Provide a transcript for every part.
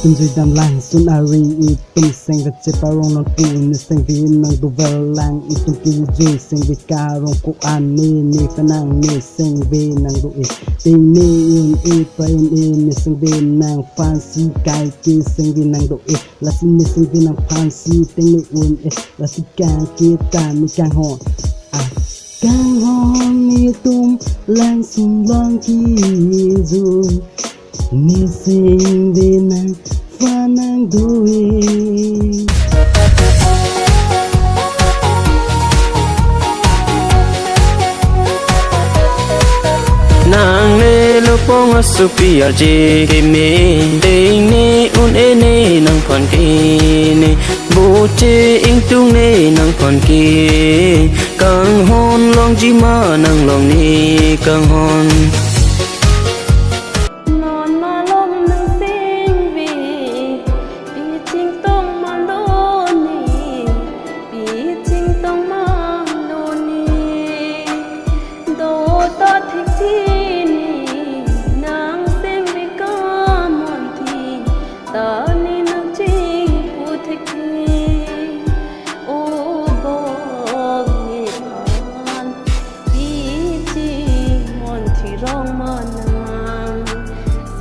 tum dây đam lang sun ari tum sing the chiparong non tu ni sing vi nang du vel lang tum ki ju sing vi karong ku an ni fanang ni sing vi nang du ting ni in pa in ni sing vi nang fancy kai ki sing vi nang du la sin ni sing vi nang fancy ting ni un la si kang ki ta mi kang hon kang hon ni tum lang sun long ki ju ni sing vi nang fanang doi nàng nê lô pong a supia je ke me ding ni un e ne nang kon ke ne bu che ing tung ne nang kon ke kang hon long ji ma nang long ni kang hon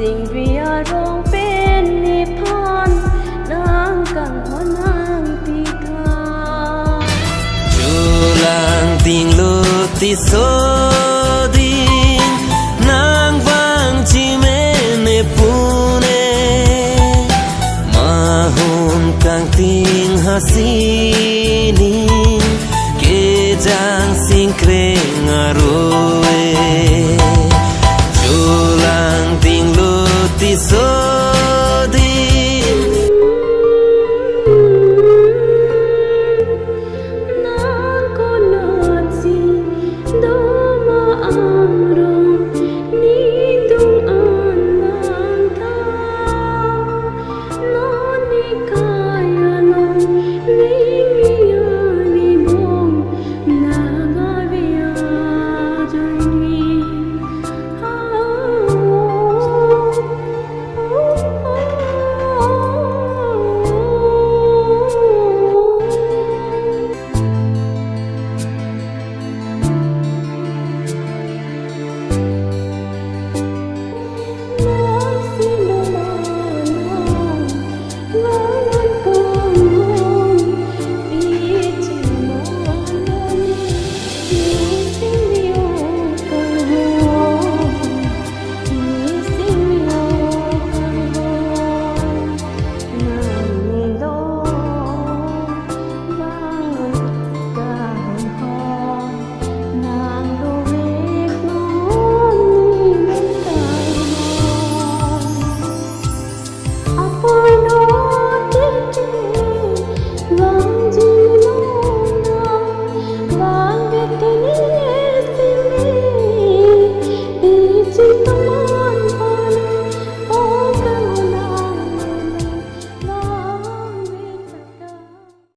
สิ่งวิยาร้องเป็นนิพพานนางกังหัวนางตีกาจูลังติงลูติโซดินางฟังจิเมเนปูเนมาหุนกังติงฮาซีนิเกจังสิงเครงอารุ